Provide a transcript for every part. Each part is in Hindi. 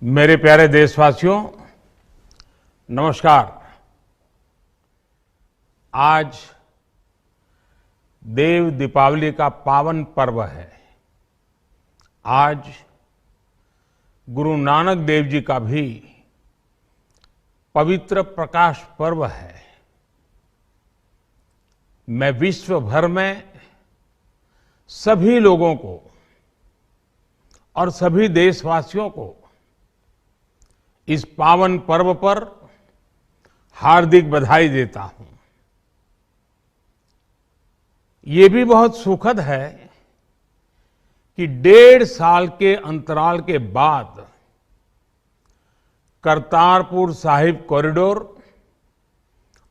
मेरे प्यारे देशवासियों, नमस्कार। आज देव दीपावली का पावन पर्व है। आज गुरु नानक देव जी का भी पवित्र प्रकाश पर्व है। मैं विश्व भर में सभी लोगों को और सभी देशवासियों को इस पावन पर्व पर हार्दिक बधाई देता हूं। ये भी बहुत सुखद है कि 1.5 साल के अंतराल के बाद करतारपुर साहिब कॉरिडोर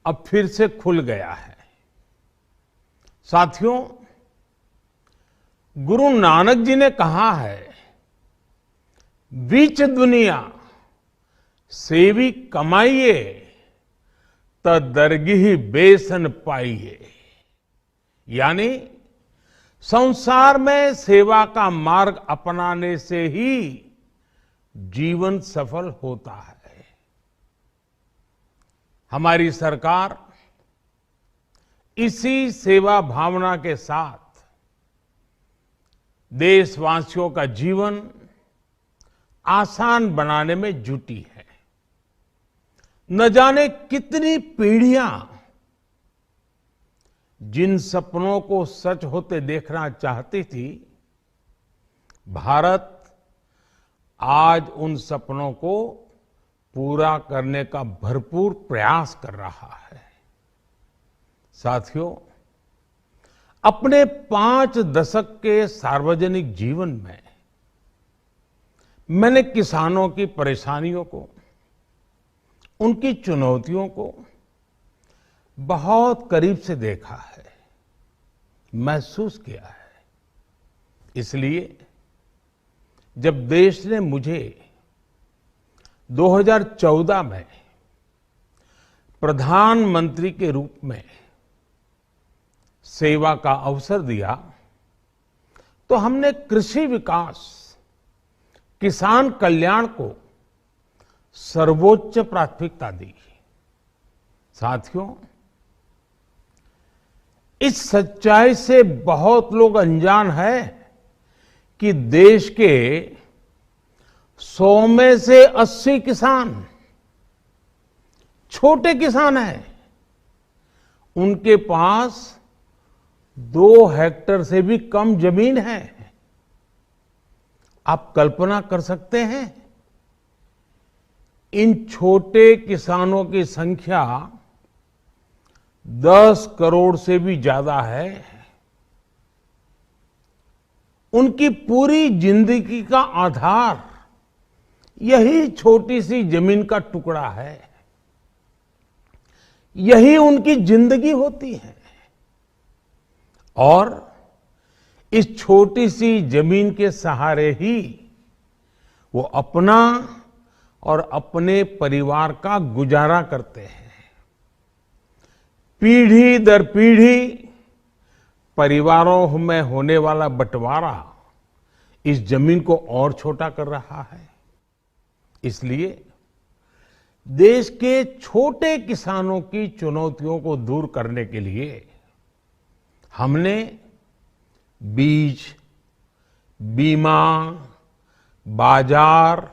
अब फिर से खुल गया है। साथियों, गुरु नानक जी ने कहा है, बीच दुनिया सेवी कमाइए त दरगिही बेसन पाइए। यानी संसार में सेवा का मार्ग अपनाने से ही जीवन सफल होता है। हमारी सरकार इसी सेवा भावना के साथ देशवासियों का जीवन आसान बनाने में जुटी है। न जाने कितनी पीढ़ियां जिन सपनों को सच होते देखना चाहती थी, भारत आज उन सपनों को पूरा करने का भरपूर प्रयास कर रहा है। साथियों, अपने 5 दशक के सार्वजनिक जीवन में मैंने किसानों की परेशानियों को, उनकी चुनौतियों को बहुत करीब से देखा है, महसूस किया है। इसलिए जब देश ने मुझे 2014 में प्रधानमंत्री के रूप में सेवा का अवसर दिया, तो हमने कृषि विकास, किसान कल्याण को सर्वोच्च प्राथमिकता दी। साथियों, इस सच्चाई से बहुत लोग अनजान है कि देश के 100 में से 80 किसान छोटे किसान हैं। उनके पास 2 हेक्टेयर से भी कम जमीन है। आप कल्पना कर सकते हैं, इन छोटे किसानों की संख्या 10 करोड़ से भी ज्यादा है। उनकी पूरी जिंदगी का आधार यही छोटी सी जमीन का टुकड़ा है। यही उनकी जिंदगी होती है। और इस छोटी सी जमीन के सहारे ही वो अपना और अपने परिवार का गुजारा करते हैं। पीढ़ी दर पीढ़ी परिवारों में होने वाला बंटवारा इस जमीन को और छोटा कर रहा है। इसलिए देश के छोटे किसानों की चुनौतियों को दूर करने के लिए हमने बीज, बीमा, बाजार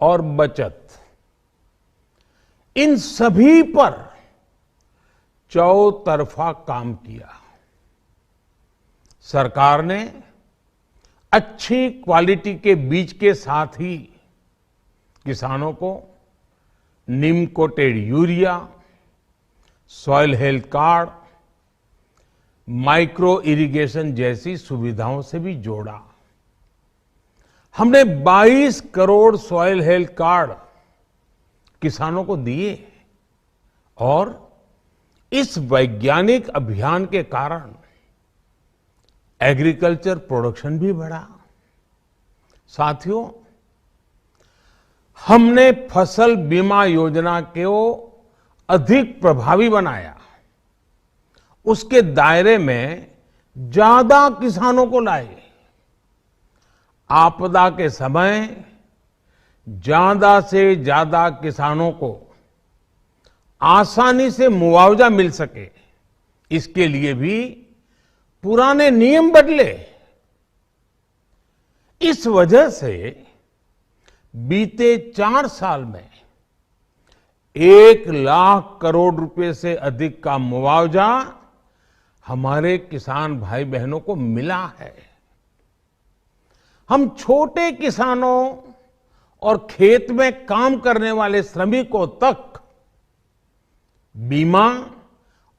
और बचत, इन सभी पर चौतरफा काम किया। सरकार ने अच्छी क्वालिटी के बीज के साथ ही किसानों को नीम coated urea, soil health card, micro irrigation जैसी सुविधाओं से भी जोड़ा। हमने 22 करोड़ सॉइल हेल्थ कार्ड किसानों को दिए और इस वैज्ञानिक अभियान के कारण एग्रीकल्चर प्रोडक्शन भी बढ़ा। साथियों, हमने फसल बीमा योजना को अधिक प्रभावी बनाया। उसके दायरे में ज्यादा किसानों को लाए। आपदा के समय ज्यादा से ज्यादा किसानों को आसानी से मुआवजा मिल सके, इसके लिए भी पुराने नियम बदले। इस वजह से बीते 4 साल में 1 लाख करोड़ रुपए से अधिक का मुआवजा हमारे किसान भाई बहनों को मिला है। हम छोटे किसानों और खेत में काम करने वाले श्रमिकों तक बीमा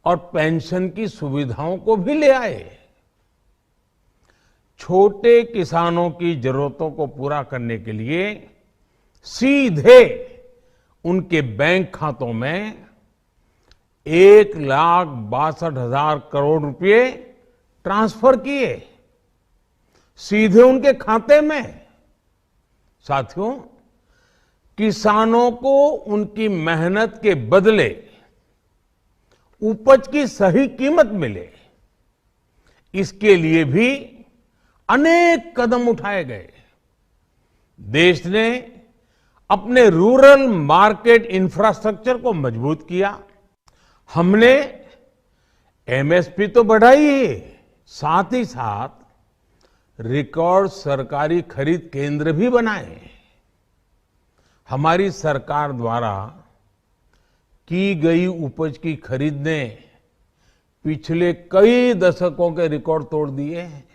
और पेंशन की सुविधाओं को भी ले आए। छोटे किसानों की जरूरतों को पूरा करने के लिए सीधे उनके बैंक खातों में 1,62,000 करोड़ रुपए ट्रांसफर किए, सीधे उनके खाते में। साथियों, किसानों को उनकी मेहनत के बदले उपज की सही कीमत मिले, इसके लिए भी अनेक कदम उठाए गए। देश ने अपने रूरल मार्केट इंफ्रास्ट्रक्चर को मजबूत किया। हमने एमएसपी तो बढ़ाई ही, साथ ही साथ रिकॉर्ड सरकारी खरीद केंद्र भी बनाए। हमारी सरकार द्वारा की गई उपज की खरीद ने पिछले कई दशकों के रिकॉर्ड तोड़ दिए हैं।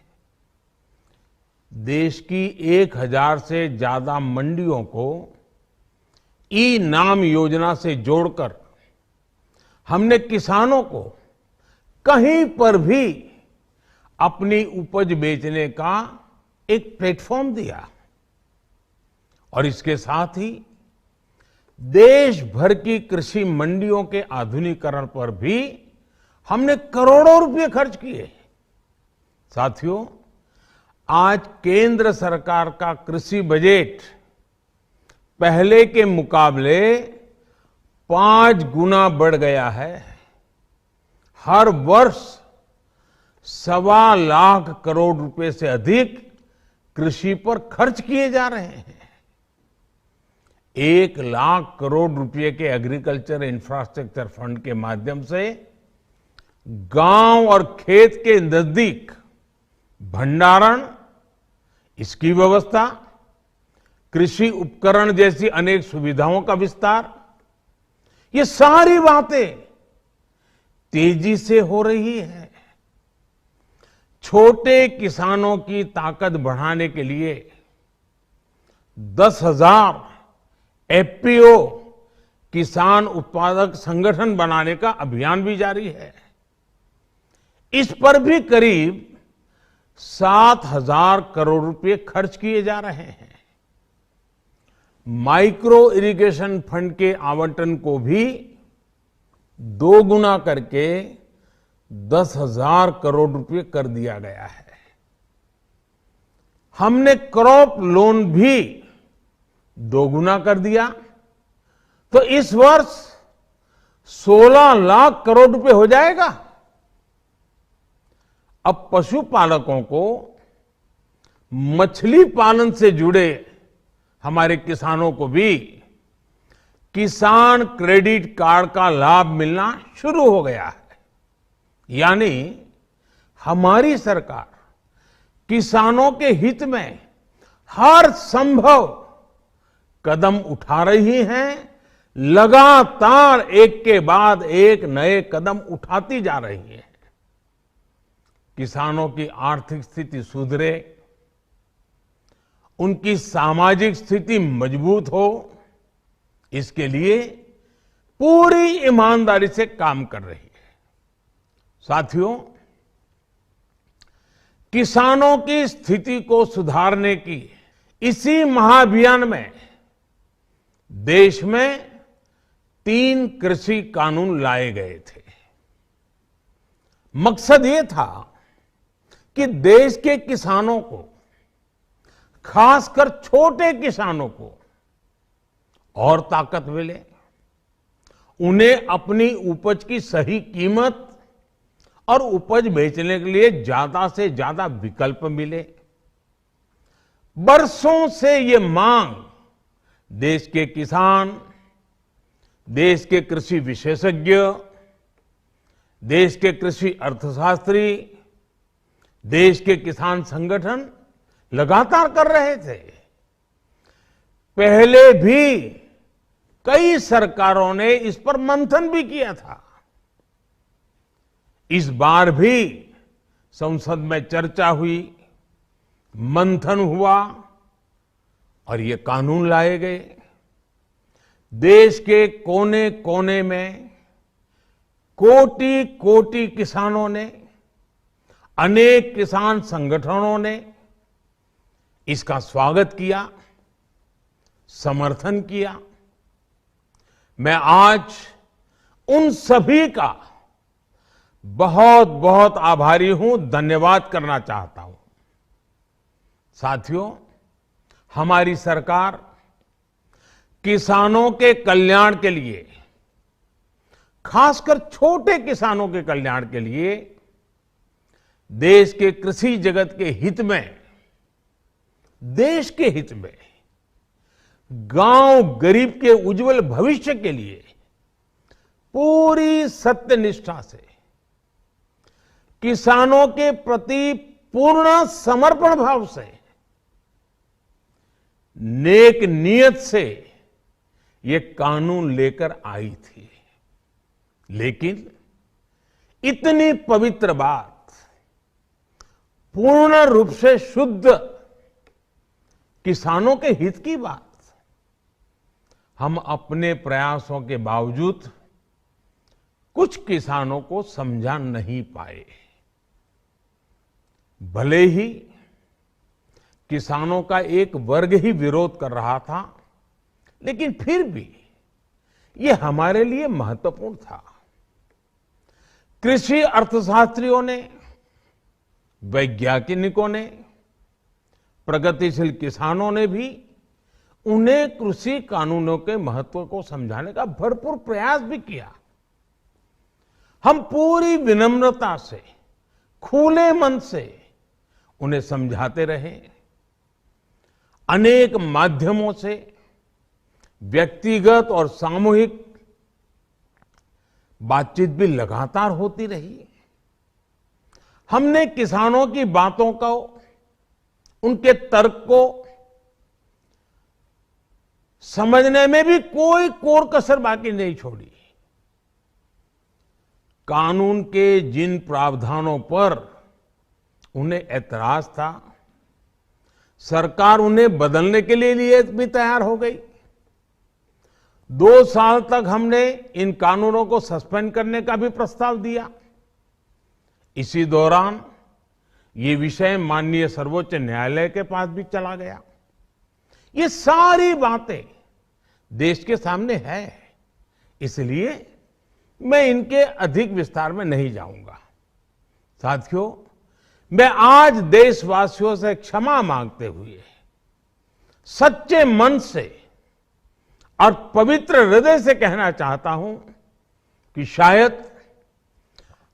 देश की 1,000 से ज्यादा मंडियों को ई नाम योजना से जोड़कर हमने किसानों को कहीं पर भी अपनी उपज बेचने का एक प्लेटफॉर्म दिया। और इसके साथ ही देश भर की कृषि मंडियों के आधुनिकीकरण पर भी हमने करोड़ों रुपए खर्च किए। साथियों, आज केंद्र सरकार का कृषि बजट पहले के मुकाबले 5 गुना बढ़ गया है। हर वर्ष 1.25 लाख करोड़ रुपए से अधिक कृषि पर खर्च किए जा रहे हैं। 1 लाख करोड़ रुपए के एग्रीकल्चर इंफ्रास्ट्रक्चर फंड के माध्यम से गांव और खेत के नजदीक भंडारण, इसकी व्यवस्था, कृषि उपकरण जैसी अनेक सुविधाओं का विस्तार, ये सारी बातें तेजी से हो रही है। छोटे किसानों की ताकत बढ़ाने के लिए 10,000 एफपीओ किसान उत्पादक संगठन बनाने का अभियान भी जारी है। इस पर भी करीब 7,000 करोड़ रुपए खर्च किए जा रहे हैं। माइक्रो इरिगेशन फंड के आवंटन को भी 2 गुना करके 10,000 करोड़ रुपए कर दिया गया है। हमने क्रॉप लोन भी 2 गुना कर दिया, तो इस वर्ष 16 लाख करोड़ रुपए हो जाएगा। अब पशुपालकों को मछली पालन से जुड़े हमारे किसानों को भी किसान क्रेडिट कार्ड का लाभ मिलना शुरू हो गया है। यानी हमारी सरकार किसानों के हित में हर संभव कदम उठा रही है, लगातार एक के बाद एक नए कदम उठाती जा रही है। किसानों की आर्थिक स्थिति सुधरे, उनकी सामाजिक स्थिति मजबूत हो, इसके लिए पूरी ईमानदारी से काम कर रही है। साथियों, किसानों की स्थिति को सुधारने की इसी महाअभियान में देश में 3 कृषि कानून लाए गए थे। मकसद ये था कि देश के किसानों को, खासकर छोटे किसानों को और ताकत मिले, उन्हें अपनी उपज की सही कीमत और उपज बेचने के लिए ज्यादा से ज्यादा विकल्प मिले। बरसों से ये मांग देश के किसान, देश के कृषि विशेषज्ञ, देश के कृषि अर्थशास्त्री, देश के किसान संगठन लगातार कर रहे थे। पहले भी कई सरकारों ने इस पर मंथन भी किया था। इस बार भी संसद में चर्चा हुई, मंथन हुआ और ये कानून लाए गए। देश के कोने कोने में कोटि कोटि किसानों ने, अनेक किसान संगठनों ने इसका स्वागत किया, समर्थन किया। मैं आज उन सभी का बहुत बहुत आभारी हूं, धन्यवाद करना चाहता हूं। साथियों, हमारी सरकार किसानों के कल्याण के लिए, खासकर छोटे किसानों के कल्याण के लिए, देश के कृषि जगत के हित में, देश के हित में, गांव गरीब के उज्जवल भविष्य के लिए पूरी सत्यनिष्ठा से, किसानों के प्रति पूर्ण समर्पण भाव से, नेक नियत से ये कानून लेकर आई थी। लेकिन इतनी पवित्र बात, पूर्ण रूप से शुद्ध किसानों के हित की बात, हम अपने प्रयासों के बावजूद कुछ किसानों को समझा नहीं पाए। भले ही किसानों का एक वर्ग ही विरोध कर रहा था, लेकिन फिर भी ये हमारे लिए महत्वपूर्ण था। कृषि अर्थशास्त्रियों ने, वैज्ञानिकों ने, प्रगतिशील किसानों ने भी उन्हें कृषि कानूनों के महत्व को समझाने का भरपूर प्रयास भी किया। हम पूरी विनम्रता से, खुले मन से उन्हें समझाते रहे। अनेक माध्यमों से व्यक्तिगत और सामूहिक बातचीत भी लगातार होती रही। हमने किसानों की बातों को, उनके तर्क को समझने में भी कोई कोर कसर बाकी नहीं छोड़ी। कानून के जिन प्रावधानों पर उन्हें ऐतराज था, सरकार उन्हें बदलने के लिए भी तैयार हो गई। 2 साल तक हमने इन कानूनों को सस्पेंड करने का भी प्रस्ताव दिया। इसी दौरान ये विषय माननीय सर्वोच्च न्यायालय के पास भी चला गया। ये सारी बातें देश के सामने है, इसलिए मैं इनके अधिक विस्तार में नहीं जाऊंगा। साथियों, मैं आज देशवासियों से क्षमा मांगते हुए सच्चे मन से और पवित्र हृदय से कहना चाहता हूं कि शायद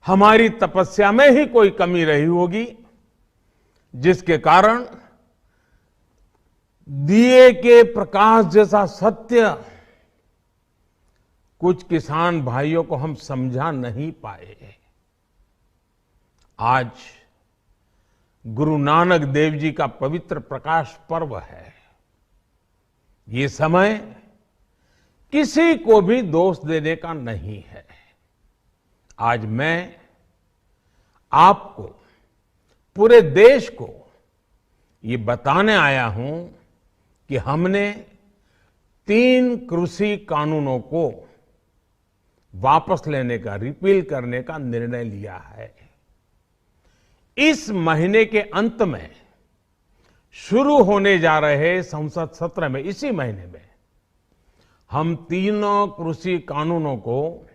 हमारी तपस्या में ही कोई कमी रही होगी, जिसके कारण दिए के प्रकाश जैसा सत्य कुछ किसान भाइयों को हम समझा नहीं पाए। आज गुरु नानक देव जी का पवित्र प्रकाश पर्व है। ये समय किसी को भी दोष देने का नहीं है। आज मैं आपको, पूरे देश को ये बताने आया हूं कि हमने 3 कृषि कानूनों को वापस लेने का, रिपील करने का निर्णय लिया है। इस महीने के अंत में शुरू होने जा रहे संसद सत्र में, इसी महीने में, हम 3 कृषि कानूनों को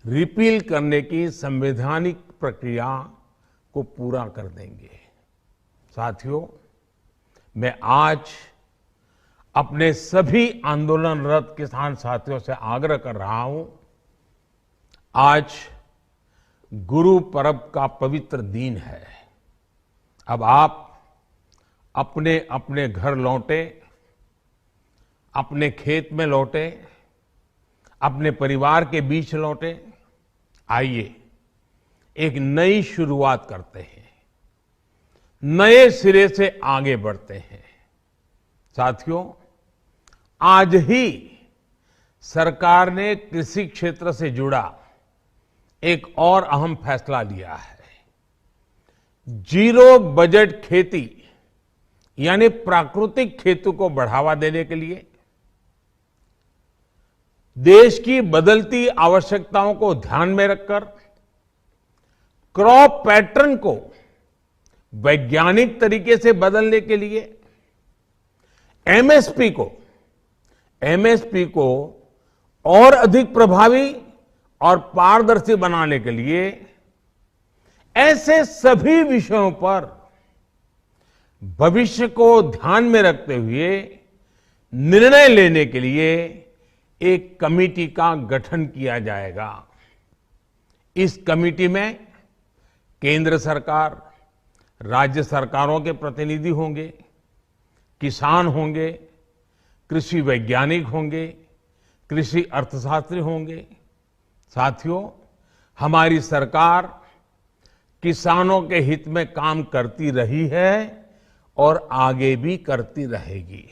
रिपील करने की संवैधानिक प्रक्रिया को पूरा कर देंगे। साथियों, मैं आज अपने सभी आंदोलनरत किसान साथियों से आग्रह कर रहा हूं, आज गुरु पर्व का पवित्र दिन है। अब आप अपने अपने घर लौटे अपने खेत में लौटे, अपने परिवार के बीच लौटे। आइए एक नई शुरुआत करते हैं, नए सिरे से आगे बढ़ते हैं। साथियों, आज ही सरकार ने कृषि क्षेत्र से जुड़ा एक और अहम फैसला लिया है। जीरो बजट खेती यानी प्राकृतिक खेती को बढ़ावा देने के लिए देश की बदलती आवश्यकताओं को ध्यान में रखकर क्रॉप पैटर्न को वैज्ञानिक तरीके से बदलने के लिए एमएसपी को और अधिक प्रभावी और पारदर्शी बनाने के लिए ऐसे सभी विषयों पर भविष्य को ध्यान में रखते हुए निर्णय लेने के लिए एक कमेटी का गठन किया जाएगा। इस कमेटी में केंद्र सरकार, राज्य सरकारों के प्रतिनिधि होंगे, किसान होंगे, कृषि वैज्ञानिक होंगे, कृषि अर्थशास्त्री होंगे। साथियों, हमारी सरकार किसानों के हित में काम करती रही है और आगे भी करती रहेगी।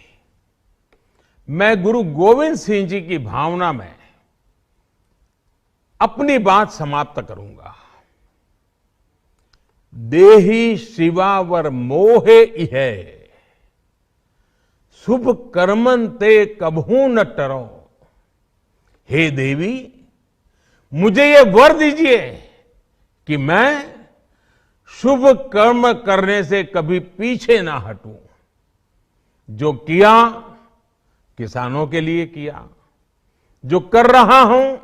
मैं गुरु गोविंद सिंह जी की भावना में अपनी बात समाप्त करूंगा। देहि शिवावर मोहे इहे, शुभ कर्मन ते कबहू न टरो। हे देवी, मुझे ये वर दीजिए कि मैं शुभ कर्म करने से कभी पीछे ना हटूं। जो किया किसानों के लिए किया, जो कर रहा हूं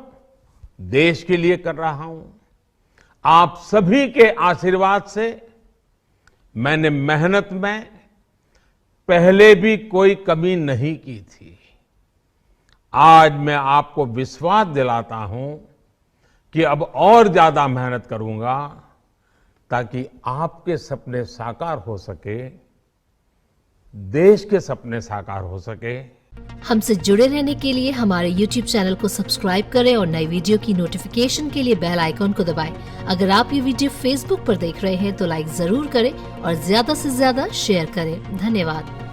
देश के लिए कर रहा हूं। आप सभी के आशीर्वाद से मैंने मेहनत में पहले भी कोई कमी नहीं की थी। आज मैं आपको विश्वास दिलाता हूं कि अब और ज्यादा मेहनत करूंगा ताकि आपके सपने साकार हो सके, देश के सपने साकार हो सके। हमसे जुड़े रहने के लिए हमारे YouTube चैनल को सब्सक्राइब करें और नई वीडियो की नोटिफिकेशन के लिए बेल आइकॉन को दबाएं। अगर आप ये वीडियो Facebook पर देख रहे हैं तो लाइक जरूर करें और ज्यादा से ज्यादा शेयर करें। धन्यवाद।